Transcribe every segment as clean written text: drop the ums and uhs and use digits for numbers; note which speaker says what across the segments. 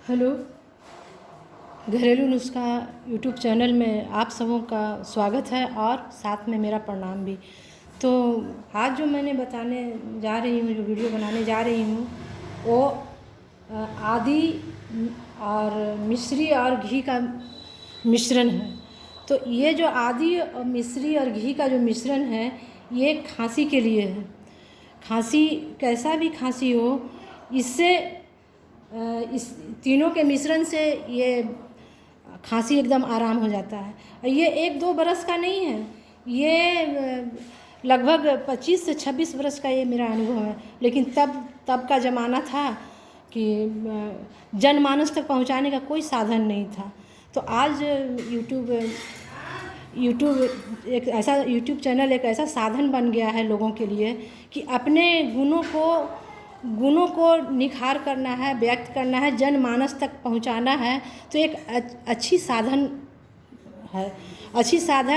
Speaker 1: Hello. घरेलू नुस्खा YouTube channel में आप सबों का स्वागत है और साथ में मेरा प्रणाम भी। तो आज जो मैंने बताने जा रही हूँ, जो वीडियो बनाने जा रही हूँ, वो आदि और मिश्री और घी का मिश्रण है। तो ये जो आदि और मिश्री और घी का जो मिश्रण है, ये खांसी के लिए है। खांसी कैसा भी खांसी हो, इससे इस तीनों के मिश्रण से ये खांसी एकदम आराम हो जाता है। ये 1-2 बरस का नहीं है, ये लगभग 25 से 26 बरस का ये मेरा अनुभव है। लेकिन तब का ज़माना था कि जनमानस तक पहुंचाने का कोई साधन नहीं था। तो आज यूट्यूब चैनल एक ऐसा साधन बन गया है लोगों के लिए कि अपने गुणों को निखार करना है, व्यक्त करना है, जनमानस तक पहुंचाना है। तो एक अच्छी साधन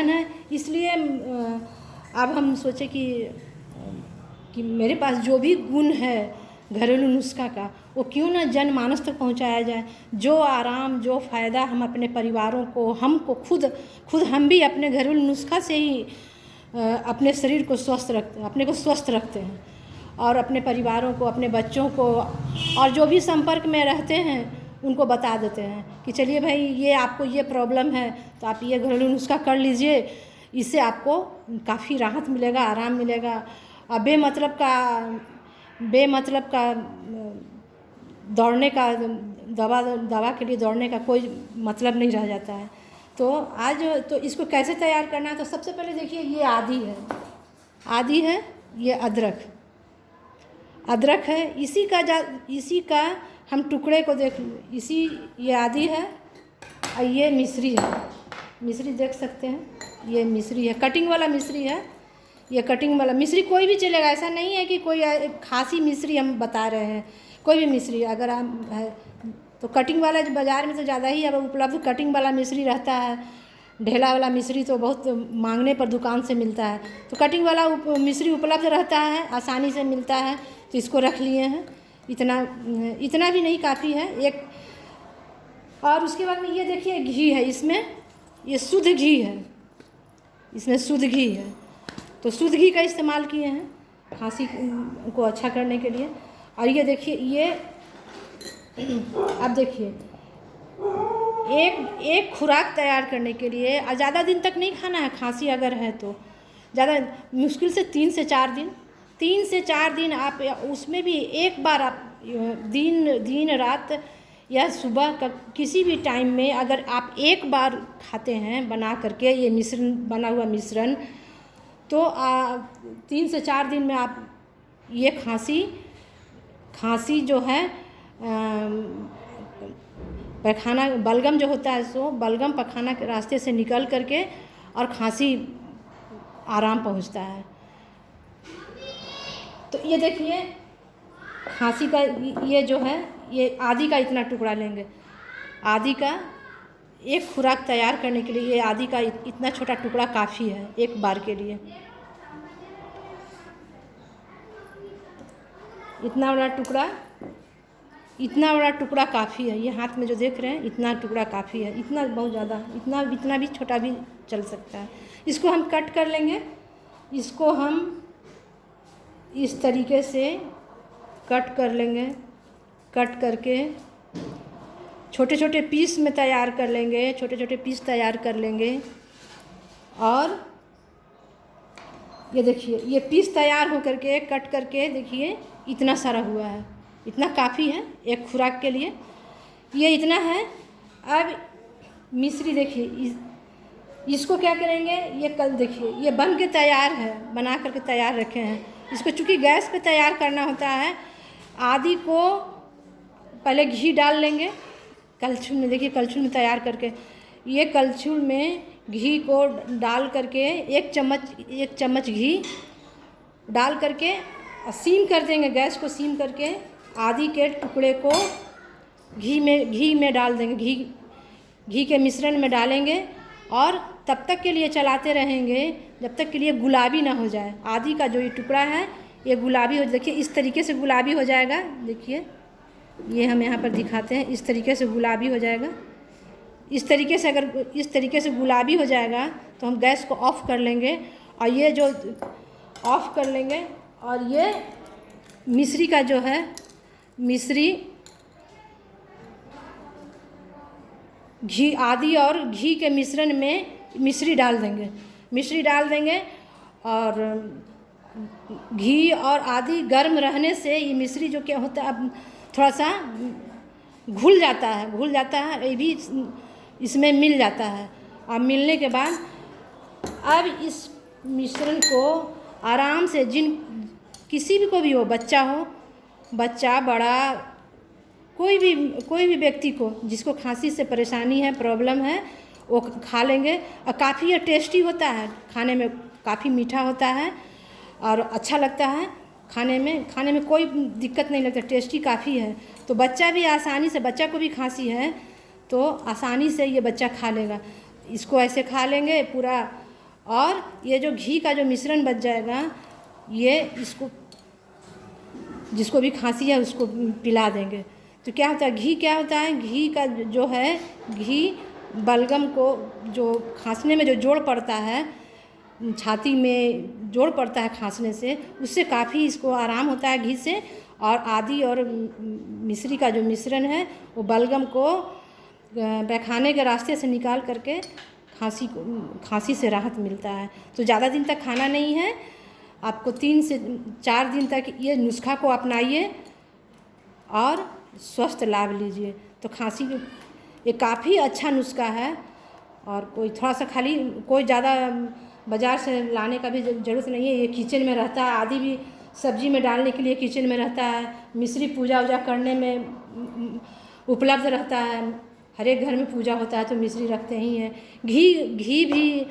Speaker 1: है। इसलिए अब हम सोचे कि मेरे पास जो भी गुण है घरेलू नुस्खा का, वो क्यों ना जनमानस तक पहुंचाया जाए। जो आराम, जो फ़ायदा हम अपने परिवारों को, हमको खुद हम भी अपने घरेलू नुस्खा से ही अपने शरीर को अपने को स्वस्थ रखते हैं और अपने परिवारों को, अपने बच्चों को और जो भी संपर्क में रहते हैं उनको बता देते हैं कि चलिए भाई, ये आपको ये प्रॉब्लम है तो आप ये घरेलू नुस्खा कर लीजिए, इससे आपको काफ़ी राहत मिलेगा, आराम मिलेगा। और बेमतलब का दौड़ने का दवा के लिए दौड़ने का कोई मतलब नहीं रह जाता है। तो आज तो इसको कैसे तैयार करना है, तो सबसे पहले देखिए, ये आदि है, ये अदरक है। इसी का हम टुकड़े को देख, ये आदि है और ये मिश्री है। मिश्री देख सकते हैं, ये मिश्री है, कटिंग वाला मिश्री है। ये कटिंग वाला मिश्री कोई भी चलेगा, ऐसा नहीं है कि कोई खासी मिश्री हम बता रहे हैं। कोई भी मिश्री अगर हम है तो कटिंग वाला जो बाज़ार में तो ज़्यादा ही अब उपलब्ध कटिंग वाला मिश्री रहता है। ढेला वाला मिश्री तो बहुत मांगने पर दुकान से मिलता है। तो कटिंग वाला मिश्री उपलब्ध रहता है, आसानी से मिलता है। तो इसको रख लिए हैं। इतना भी नहीं, काफ़ी है एक। और उसके बाद में ये देखिए, घी है इसमें, ये शुद्ध घी है, इसमें शुद्ध घी है। तो शुद्ध घी का इस्तेमाल किए हैं खांसी को अच्छा करने के लिए। और ये देखिए, ये अब देखिए, एक खुराक तैयार करने के लिए ज़्यादा दिन तक नहीं खाना है। खांसी अगर है तो ज़्यादा मुश्किल से 3 से 4 दिन आप, उसमें भी एक बार आप दिन रात या सुबह का किसी भी टाइम में अगर आप एक बार खाते हैं बना करके ये बना हुआ मिश्रण, तो 3 से 4 दिन में आप ये खांसी जो है, पैखाना बलगम जो होता है, सो बलगम पखाना के रास्ते से निकल करके और खांसी आराम पहुंचता है। तो ये देखिए, खांसी का ये जो है, ये आदि का इतना टुकड़ा लेंगे। आदि का एक खुराक तैयार करने के लिए ये आदि का इतना छोटा टुकड़ा काफ़ी है एक बार के लिए। इतना बड़ा टुकड़ा काफ़ी है। ये हाथ में जो देख रहे हैं, इतना टुकड़ा काफ़ी है। इतना बहुत ज़्यादा, इतना भी छोटा भी चल सकता है। इसको हम कट कर लेंगे। इसको हम इस तरीके से कट कर लेंगे। कट करके छोटे छोटे पीस में तैयार कर लेंगे, छोटे पीस तैयार कर लेंगे। और ये देखिए, ये पीस तैयार हो करके कट करके देखिए इतना सारा हुआ है। इतना काफ़ी है एक खुराक के लिए, ये इतना है। अब मिश्री देखिए, इसको क्या करेंगे, ये कल देखिए, ये बन के तैयार है, बना करके तैयार रखे हैं। इसको चूँकि गैस पे तैयार करना होता है, आदि को पहले घी डाल लेंगे कलछुल में। देखिए कलछुल में तैयार करके, ये कलछुल में घी को डाल करके एक चम्मच घी डाल करके सीम कर देंगे। गैस को सीम करके आदि के टुकड़े को घी में डाल देंगे। घी के मिश्रण में डालेंगे और तब तक के लिए चलाते रहेंगे जब तक के लिए गुलाबी ना हो जाए। आदि का जो ये टुकड़ा है, ये गुलाबी हो, देखिए इस तरीके से गुलाबी हो जाएगा। देखिए ये हम यहाँ पर दिखाते हैं। इस तरीके से गुलाबी हो जाएगा। इस तरीके से अगर इस तरीके से गुलाबी हो जाएगा तो हम गैस को ऑफ़ कर लेंगे, और ये जो ऑफ़ कर लेंगे, और ये मिश्री का जो है, मिश्री घी आदि और घी के मिश्रण में मिश्री डाल देंगे। मिश्री डाल देंगे और घी और आदि गर्म रहने से ये मिश्री जो क्या होता है, अब थोड़ा सा घुल जाता है, ये भी इसमें मिल जाता है। और मिलने के बाद अब इस मिश्रण को आराम से किसी भी को भी हो, बच्चा बड़ा, कोई भी व्यक्ति को जिसको खांसी से परेशानी है, प्रॉब्लम है, वो खा लेंगे। और काफ़ी ये टेस्टी होता है, खाने में काफ़ी मीठा होता है और अच्छा लगता है खाने में कोई दिक्कत नहीं लगता, टेस्टी काफ़ी है। तो बच्चा भी आसानी से, बच्चा को भी खांसी है तो आसानी से ये बच्चा खा लेगा। इसको ऐसे खा लेंगे पूरा, और ये जो घी का जो मिश्रण बच जाएगा, ये इसको जिसको भी खांसी है उसको पिला देंगे। तो क्या होता है, घी का जो है, घी बलगम को, जो खांसने में जो जोड़ पड़ता है, छाती में जोड़ पड़ता है खांसने से, उससे काफ़ी इसको आराम होता है घी से। और आदि और मिश्री का जो मिश्रण है वो बलगम को पैखाने के रास्ते से निकाल करके खांसी से राहत मिलता है। तो ज़्यादा दिन तक खाना नहीं है, आपको 3 से 4 दिन तक ये नुस्खा को अपनाइए और स्वस्थ लाभ लीजिए। तो खांसी ये काफ़ी अच्छा नुस्खा है, और कोई थोड़ा सा खाली कोई ज़्यादा बाज़ार से लाने का भी ज़रूरत नहीं है। ये किचन में रहता है, आदि भी सब्जी में डालने के लिए किचन में रहता है, मिश्री पूजा वूजा करने में उपलब्ध रहता है, हर एक घर में पूजा होता है तो मिश्री रखते ही हैं। घी भी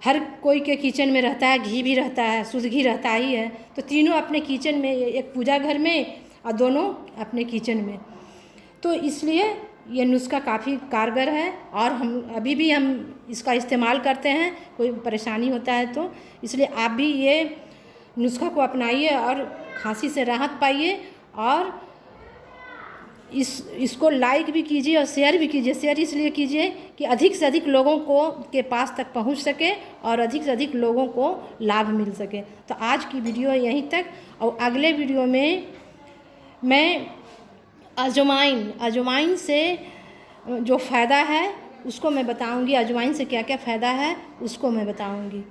Speaker 1: हर कोई के किचन में रहता है, घी भी रहता है, शुद्ध घी रहता ही है। तो तीनों अपने किचन में, एक पूजा घर में और दोनों अपने किचन में। तो इसलिए ये नुस्खा काफ़ी कारगर है, और अभी भी हम इसका इस्तेमाल करते हैं, कोई परेशानी होता है तो। इसलिए आप भी ये नुस्खा को अपनाइए और खांसी से राहत पाइए, और इसको लाइक भी कीजिए और शेयर भी कीजिए। शेयर इसलिए कीजिए कि अधिक से अधिक लोगों के पास तक पहुंच सके और अधिक से अधिक लोगों को लाभ मिल सके। तो आज की वीडियो यहीं तक, और अगले वीडियो में मैं अजवाइन से जो फ़ायदा है उसको मैं बताऊंगी। अजवाइन से क्या क्या फ़ायदा है उसको मैं बताऊंगी।